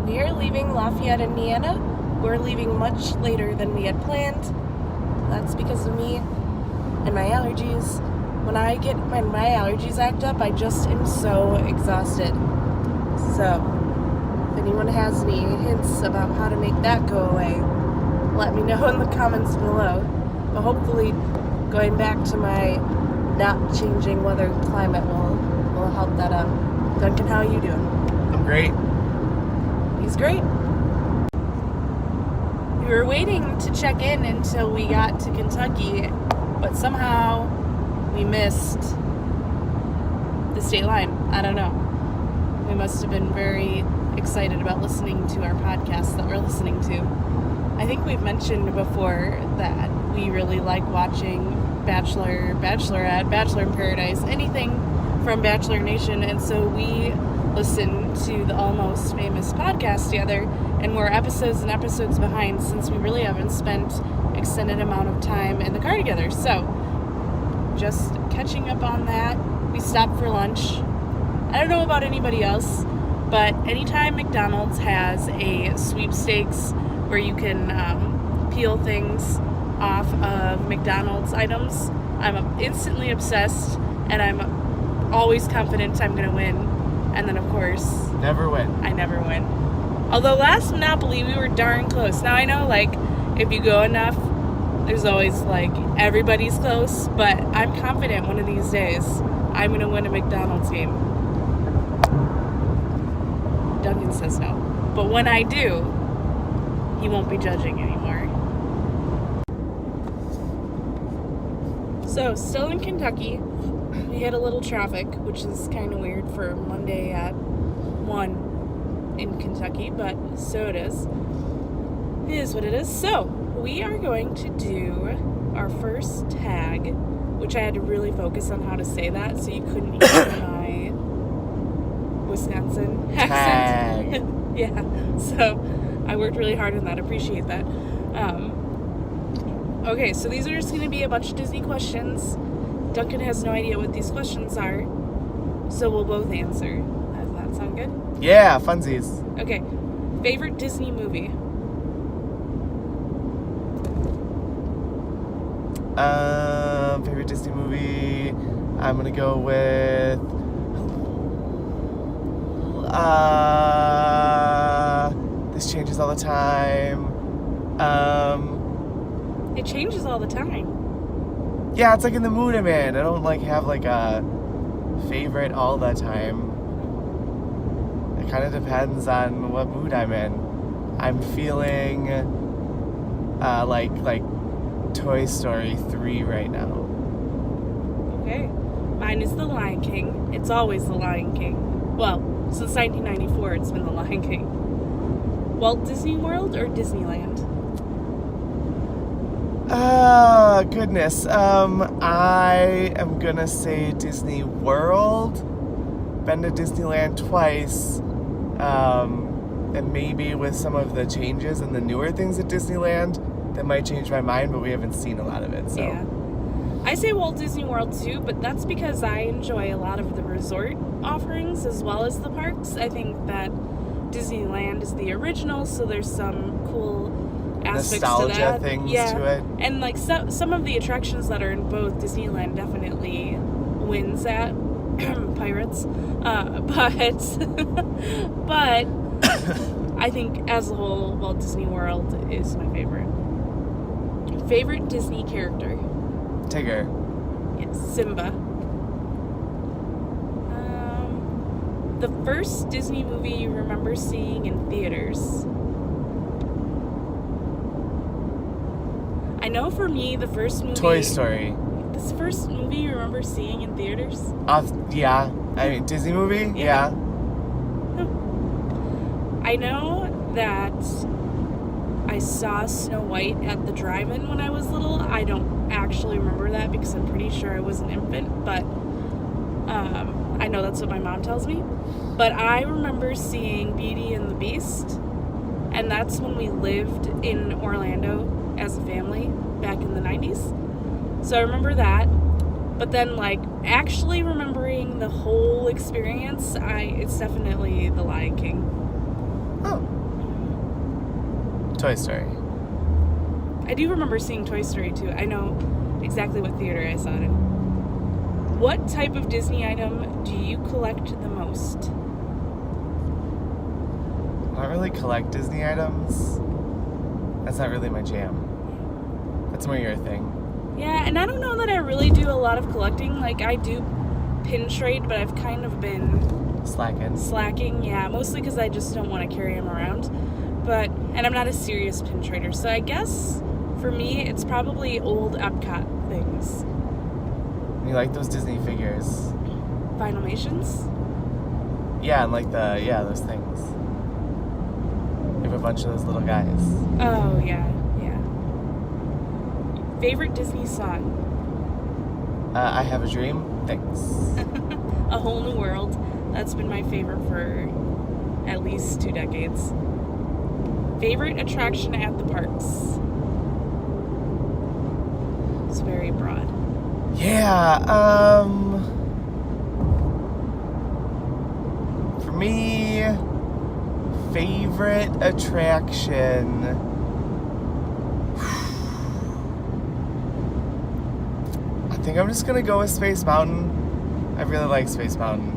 We are leaving Lafayette, Indiana. We're leaving much later than we had planned. That's because of me and my allergies. When my allergies act up, I just am so exhausted. So, if anyone has any hints about how to make that go away, let me know in the comments below. But hopefully, going back to my not changing weather climate will help that out. Duncan, how are you doing? I'm great. He's great. We were waiting to check in until we got to Kentucky, but somehow we missed the state line. I don't know. We must have been very excited about listening to our podcast that we're listening to. I think we've mentioned before that we really like watching Bachelor, Bachelorette, Bachelor in Paradise, anything from Bachelor Nation, and so we listened to the Almost Famous podcast together, and we're episodes and episodes behind since we really haven't spent extended amount of time in the car together. So, just catching up on that. We stopped for lunch. I don't know about anybody else, but anytime McDonald's has a sweepstakes where you can peel things off of McDonald's items, I'm instantly obsessed, and I'm always confident I'm going to win. And then, of course, Never win. I never win. Although last Monopoly, we were darn close. Now, I know, if you go enough, there's always, everybody's close. But I'm confident one of these days I'm going to win a McDonald's game. Duncan says no. But when I do, he won't be judging anymore. So, still in Kentucky. We had a little traffic, which is kind of weird for Monday at 1 in Kentucky, but so it is. It is what it is. So, we are going to do our first tag, which I had to really focus on how to say that, so you couldn't hear my Wisconsin accent. Tag. Yeah, so I worked really hard on that. Appreciate that. Okay, so these are just going to be a bunch of Disney questions. Duncan has no idea what these questions are, so we'll both answer. Does that sound good? Yeah, funsies. Okay. Favorite Disney movie? Favorite Disney movie? I'm gonna go with this changes all the time. It changes all the time. Yeah, it's in the mood I'm in. I don't have a favorite all the time. It kind of depends on what mood I'm in. I'm feeling like Toy Story 3 right now. Okay. Mine is The Lion King. It's always The Lion King. Well, since 1994, it's been The Lion King. Walt Disney World or Disneyland? Goodness. I am gonna say Disney World. Been to Disneyland twice. And maybe with some of the changes and the newer things at Disneyland, that might change my mind, but we haven't seen a lot of it, so. Yeah. I say Walt Disney World too, but that's because I enjoy a lot of the resort offerings as well as the parks. I think that Disneyland is the original, so there's some cool aspects nostalgia to that. things yeah. to it. And some of the attractions that are in both Disneyland definitely wins at Pirates. But I think as a whole, Walt Disney World is my favorite. Favorite Disney character? Tigger. Yes, Simba. The first Disney movie you remember seeing in theaters? I know for me, the first movie... Toy Story. This first movie you remember seeing in theaters? Yeah. I mean, Disney movie? Yeah. I know that I saw Snow White at the drive-in when I was little. I don't actually remember that because I'm pretty sure I was an infant, but I know that's what my mom tells me. But I remember seeing Beauty and the Beast, and that's when we lived in Orlando as a family back in the 90s. So I remember that. But then, actually remembering the whole experience, it's definitely The Lion King. Oh. Toy Story. I do remember seeing Toy Story 2. I know exactly what theater I saw it in. What type of Disney item do you collect the most? I don't really collect Disney items. That's not really my jam. That's more your thing. Yeah, and I don't know that I really do a lot of collecting. Like, I do pin trade, but I've kind of been slacking. Yeah, mostly because I just don't want to carry them around. And I'm not a serious pin trader, so I guess for me, it's probably old Epcot things. You like those Disney figures? Vinylmations? Yeah, and like those things. You have a bunch of those little guys. Oh, yeah. Favorite Disney song? I Have a Dream. Thanks. A Whole New World. That's been my favorite for at least 2 decades. Favorite attraction at the parks? It's very broad. Yeah, for me, favorite attraction. I think I'm just gonna go with Space Mountain. I really like Space Mountain.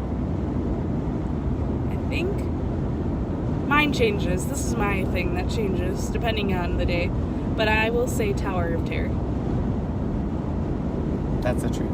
I think mine changes. This is my thing that changes depending on the day. But I will say Tower of Terror. That's the truth.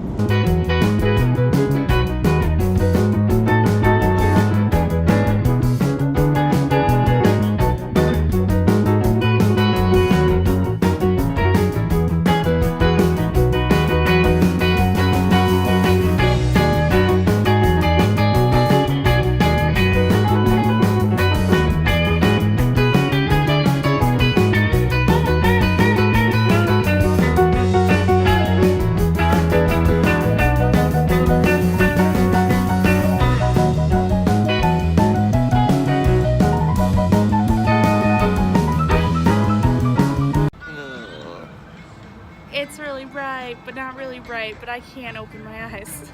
It's really bright, but not really bright, but I can't open my eyes.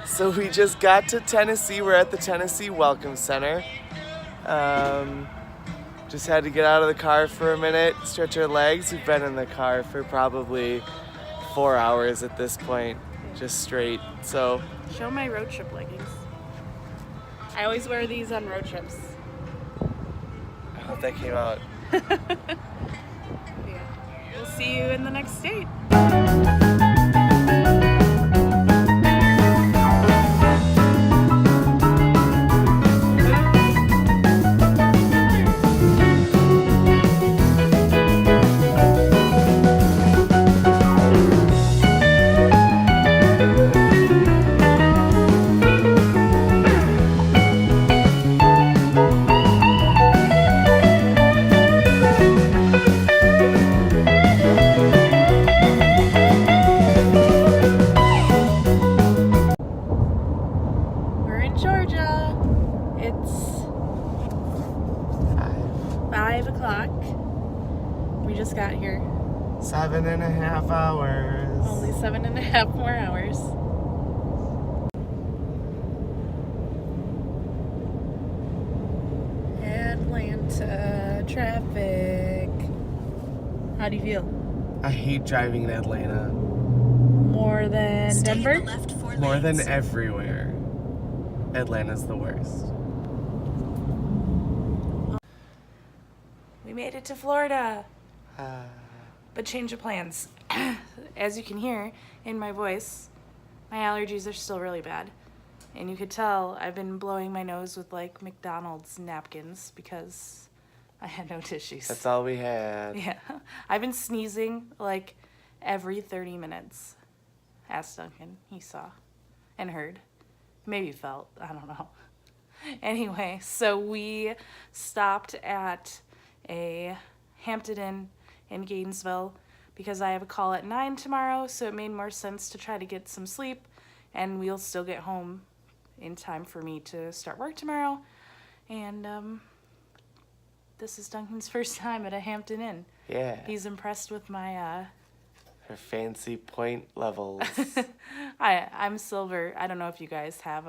So we just got to Tennessee. We're at the Tennessee Welcome Center. Just had to get out of the car for a minute, stretch our legs. We've been in the car for probably 4 hours at this point, just straight. So Show my road trip leggings. I always wear these on road trips. I hope that came out. Yeah. We'll see you in the next state. We're in Georgia. It's 5 o'clock. We just got here. 7.5 hours. Only 7.5 more hours. Atlanta traffic. How do you feel? I hate driving in Atlanta. More than Denver? More than everywhere. Atlanta's the worst. We made it to Florida. But change of plans. As you can hear in my voice, my allergies are still really bad. And you could tell I've been blowing my nose with like McDonald's napkins because I had no tissues. That's all we had. Yeah. I've been sneezing like every 30 minutes. Ask Duncan. He saw and heard. Maybe felt. I don't know. Anyway, so we stopped at a Hampton Inn in Gainesville because I have a call at 9 tomorrow, so it made more sense to try to get some sleep, and we'll still get home in time for me to start work tomorrow. And this is Duncan's first time at a Hampton Inn. Yeah. He's impressed with my Her fancy point levels. I'm silver. I don't know if you guys have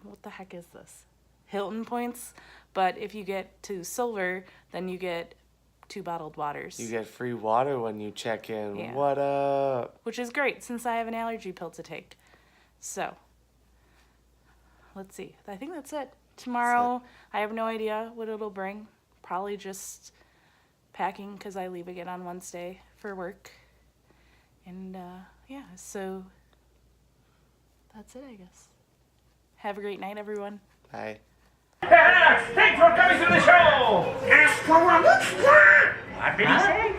what the heck is this? Hilton points, but if you get to silver, then you get 2 bottled waters. You get free water when you check in. Yeah. What up? Which is great since I have an allergy pill to take. So, let's see. I think that's it. Tomorrow, I have no idea what it'll bring. Probably just packing because I leave again on Wednesday for work. And yeah, so that's it, I guess. Have a great night, everyone. Bye. Thanks for coming to the show! What did he say?